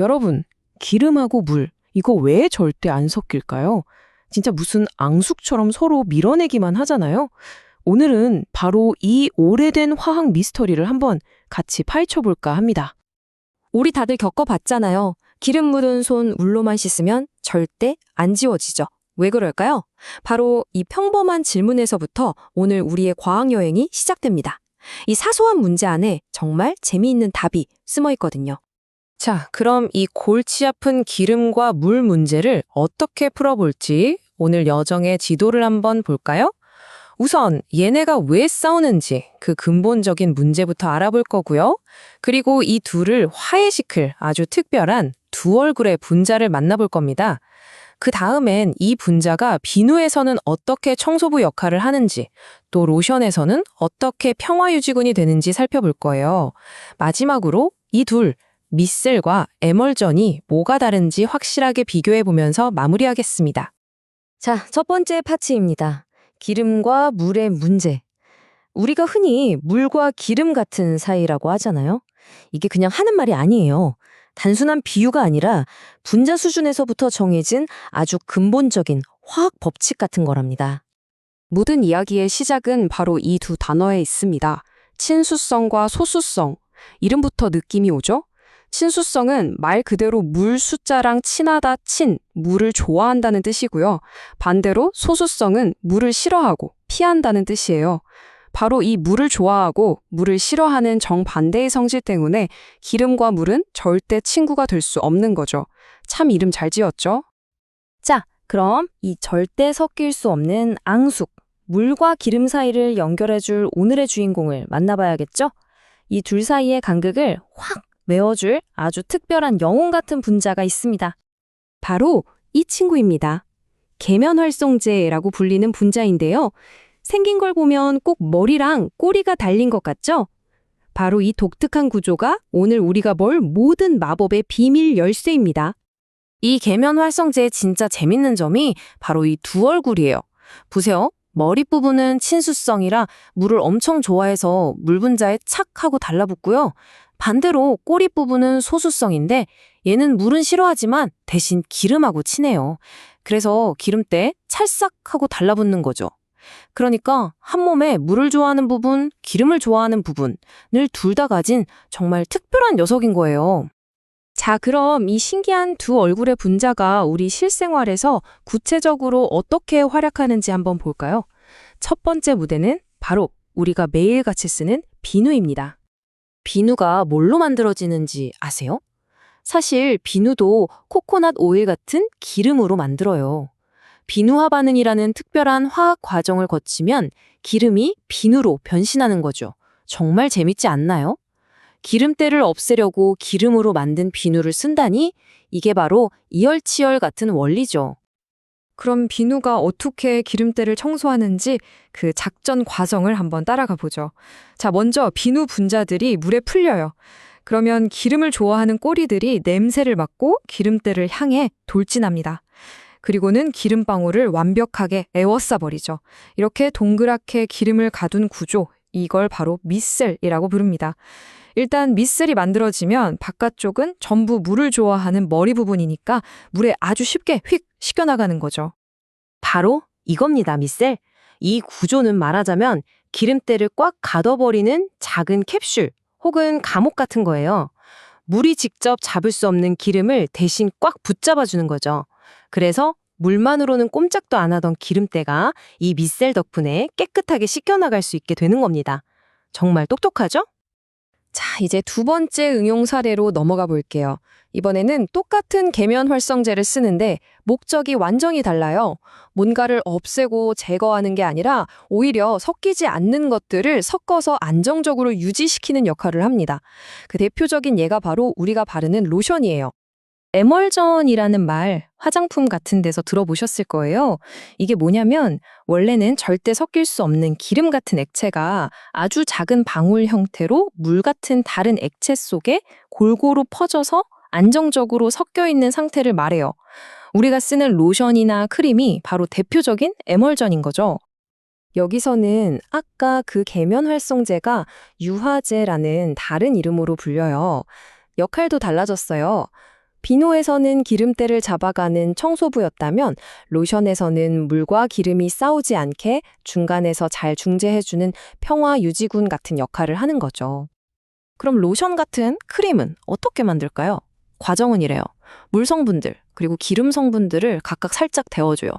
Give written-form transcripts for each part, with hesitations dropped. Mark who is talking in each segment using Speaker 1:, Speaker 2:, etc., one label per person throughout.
Speaker 1: 여러분, 기름하고 물, 이거 왜 절대 안 섞일까요? 진짜 무슨 앙숙처럼 서로 밀어내기만 하잖아요. 오늘은 바로 이 오래된 화학 미스터리를 한번 같이 파헤쳐볼까 합니다.
Speaker 2: 우리 다들 겪어봤잖아요. 기름 묻은 손 물로만 씻으면 절대 안 지워지죠. 왜 그럴까요? 바로 이 평범한 질문에서부터 오늘 우리의 과학여행이 시작됩니다. 이 사소한 문제 안에 정말 재미있는 답이 숨어 있거든요.
Speaker 1: 자, 그럼 이 골치 아픈 기름과 물 문제를 어떻게 풀어볼지 오늘 여정의 지도를 한번 볼까요? 우선 얘네가 왜 싸우는지 그 근본적인 문제부터 알아볼 거고요. 그리고 이 둘을 화해시킬 아주 특별한 두 얼굴의 분자를 만나볼 겁니다. 그 다음엔 이 분자가 비누에서는 어떻게 청소부 역할을 하는지, 또 로션에서는 어떻게 평화유지군이 되는지 살펴볼 거예요. 마지막으로 이 둘, 미셀과 에멀전이 뭐가 다른지 확실하게 비교해보면서 마무리하겠습니다.
Speaker 2: 자, 첫 번째 파츠입니다. 기름과 물의 문제. 우리가 흔히 물과 기름 같은 사이라고 하잖아요. 이게 그냥 하는 말이 아니에요. 단순한 비유가 아니라 분자 수준에서부터 정해진 아주 근본적인 화학 법칙 같은 거랍니다.
Speaker 3: 모든 이야기의 시작은 바로 이 두 단어에 있습니다. 친수성과 소수성. 이름부터 느낌이 오죠? 친수성은 말 그대로 물 숫자랑 친하다, 물을 좋아한다는 뜻이고요. 반대로 소수성은 물을 싫어하고 피한다는 뜻이에요. 바로 이 물을 좋아하고 물을 싫어하는 정반대의 성질 때문에 기름과 물은 절대 친구가 될 수 없는 거죠. 참 이름 잘 지었죠?
Speaker 2: 자, 그럼 이 절대 섞일 수 없는 앙숙, 물과 기름 사이를 연결해줄 오늘의 주인공을 만나봐야겠죠? 이 둘 사이의 간극을 확 메워줄 아주 특별한 영혼 같은 분자가 있습니다. 바로 이 친구입니다. 계면활성제라고 불리는 분자인데요. 생긴 걸 보면 꼭 머리랑 꼬리가 달린 것 같죠? 바로 이 독특한 구조가 오늘 우리가 볼 모든 마법의 비밀 열쇠입니다.
Speaker 1: 이 계면 활성제의 진짜 재밌는 점이 바로 이 두 얼굴이에요. 보세요. 머리 부분은 친수성이라 물을 엄청 좋아해서 물 분자에 착 하고 달라붙고요. 반대로 꼬리 부분은 소수성인데 얘는 물은 싫어하지만 대신 기름하고 친해요. 그래서 기름때 찰싹 하고 달라붙는 거죠. 그러니까 한 몸에 물을 좋아하는 부분, 기름을 좋아하는 부분을 둘 다 가진 정말 특별한 녀석인 거예요.
Speaker 2: 자, 그럼 이 신기한 두 얼굴의 분자가 우리 실생활에서 구체적으로 어떻게 활약하는지 한번 볼까요? 첫 번째 무대는 바로 우리가 매일같이 쓰는 비누입니다.
Speaker 1: 비누가 뭘로 만들어지는지 아세요? 사실 비누도 코코넛 오일 같은 기름으로 만들어요. 비누화 반응이라는 특별한 화학 과정을 거치면 기름이 비누로 변신하는 거죠. 정말 재밌지 않나요? 기름때를 없애려고 기름으로 만든 비누를 쓴다니 이게 바로 이열치열 같은 원리죠.
Speaker 2: 그럼 비누가 어떻게 기름때를 청소하는지 그 작전 과정을 한번 따라가 보죠. 자, 먼저 비누 분자들이 물에 풀려요. 그러면 기름을 좋아하는 꼬리들이 냄새를 맡고 기름때를 향해 돌진합니다. 그리고는 기름방울을 완벽하게 에워싸 버리죠. 이렇게 동그랗게 기름을 가둔 구조, 이걸 바로 미셀이라고 부릅니다. 일단 미셀이 만들어지면 바깥쪽은 전부 물을 좋아하는 머리 부분이니까 물에 아주 쉽게 휙 씻겨나가는 거죠.
Speaker 1: 바로 이겁니다, 미셀. 이 구조는 말하자면 기름때를 꽉 가둬버리는 작은 캡슐 혹은 감옥 같은 거예요. 물이 직접 잡을 수 없는 기름을 대신 꽉 붙잡아주는 거죠. 그래서 물만으로는 꼼짝도 안 하던 기름때가 이 미셀 덕분에 깨끗하게 씻겨나갈 수 있게 되는 겁니다. 정말 똑똑하죠?
Speaker 2: 자, 이제 두 번째 응용 사례로 넘어가 볼게요. 이번에는 똑같은 계면 활성제를 쓰는데 목적이 완전히 달라요. 뭔가를 없애고 제거하는 게 아니라 오히려 섞이지 않는 것들을 섞어서 안정적으로 유지시키는 역할을 합니다. 그 대표적인 예가 바로 우리가 바르는 로션이에요. 에멀전이라는 말 화장품 같은 데서 들어보셨을 거예요. 이게 뭐냐면 원래는 절대 섞일 수 없는 기름 같은 액체가 아주 작은 방울 형태로 물 같은 다른 액체 속에 골고루 퍼져서 안정적으로 섞여 있는 상태를 말해요. 우리가 쓰는 로션이나 크림이 바로 대표적인 에멀전인 거죠. 여기서는 아까 그 계면 활성제가 유화제라는 다른 이름으로 불려요. 역할도 달라졌어요. 비누에서는 기름때를 잡아가는 청소부였다면 로션에서는 물과 기름이 싸우지 않게 중간에서 잘 중재해주는 평화 유지군 같은 역할을 하는 거죠.
Speaker 1: 그럼 로션 같은 크림은 어떻게 만들까요? 과정은 이래요. 물 성분들, 그리고 기름 성분들을 각각 살짝 데워줘요.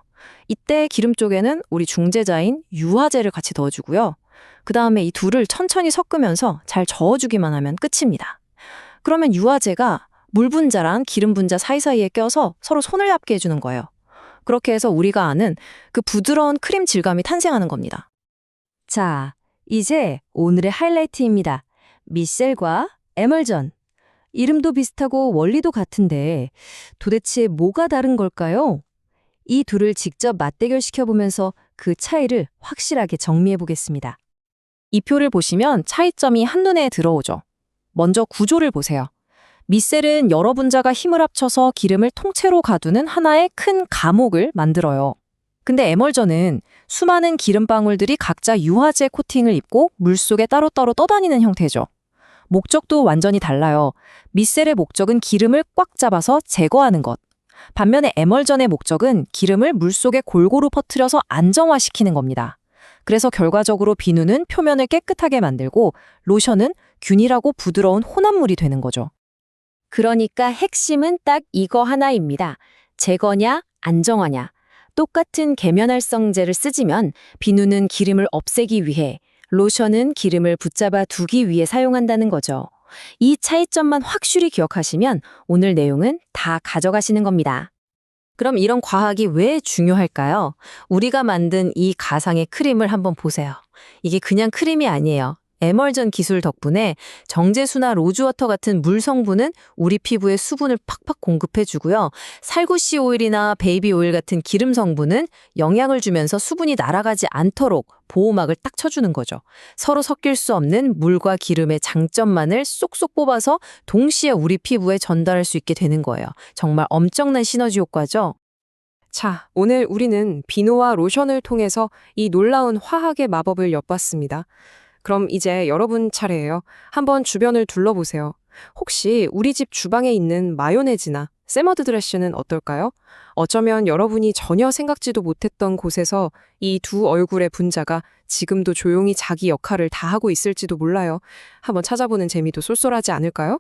Speaker 1: 이때 기름 쪽에는 우리 중재자인 유화제를 같이 넣어주고요. 그 다음에 이 둘을 천천히 섞으면서 잘 저어주기만 하면 끝입니다. 그러면 유화제가 물 분자랑 기름 분자 사이사이에 껴서 서로 손을 닿게 해주는 거예요. 그렇게 해서 우리가 아는 그 부드러운 크림 질감이 탄생하는 겁니다.
Speaker 4: 자, 이제 오늘의 하이라이트입니다. 미셀과 에멀전. 이름도 비슷하고 원리도 같은데 도대체 뭐가 다른 걸까요? 이 둘을 직접 맞대결시켜보면서 그 차이를 확실하게 정리해보겠습니다.
Speaker 1: 이 표를 보시면 차이점이 한눈에 들어오죠. 먼저 구조를 보세요. 미셀은 여러 분자가 힘을 합쳐서 기름을 통째로 가두는 하나의 큰 감옥을 만들어요. 근데 에멀전은 수많은 기름방울들이 각자 유화제 코팅을 입고 물속에 따로따로 떠다니는 형태죠. 목적도 완전히 달라요. 미셀의 목적은 기름을 꽉 잡아서 제거하는 것. 반면에 에멀전의 목적은 기름을 물속에 골고루 퍼뜨려서 안정화시키는 겁니다. 그래서 결과적으로 비누는 표면을 깨끗하게 만들고 로션은 균일하고 부드러운 혼합물이 되는 거죠.
Speaker 4: 그러니까 핵심은 딱 이거 하나입니다. 제거냐, 안정화냐. 똑같은 계면활성제를 쓰지만 비누는 기름을 없애기 위해, 로션은 기름을 붙잡아 두기 위해 사용한다는 거죠. 이 차이점만 확실히 기억하시면 오늘 내용은 다 가져가시는 겁니다.
Speaker 1: 그럼 이런 과학이 왜 중요할까요? 우리가 만든 이 가상의 크림을 한번 보세요. 이게 그냥 크림이 아니에요. 에멀전 기술 덕분에 정제수나 로즈워터 같은 물 성분은 우리 피부에 수분을 팍팍 공급해주고요. 살구씨 오일이나 베이비 오일 같은 기름 성분은 영양을 주면서 수분이 날아가지 않도록 보호막을 딱 쳐주는 거죠. 서로 섞일 수 없는 물과 기름의 장점만을 쏙쏙 뽑아서 동시에 우리 피부에 전달할 수 있게 되는 거예요. 정말 엄청난 시너지 효과죠.
Speaker 3: 자, 오늘 우리는 비누와 로션을 통해서 이 놀라운 화학의 마법을 엿봤습니다. 그럼 이제 여러분 차례예요. 한번 주변을 둘러보세요. 혹시 우리 집 주방에 있는 마요네즈나 샐러드 드레싱은 어떨까요? 어쩌면 여러분이 전혀 생각지도 못했던 곳에서 이 두 얼굴의 분자가 지금도 조용히 자기 역할을 다 하고 있을지도 몰라요. 한번 찾아보는 재미도 쏠쏠하지 않을까요?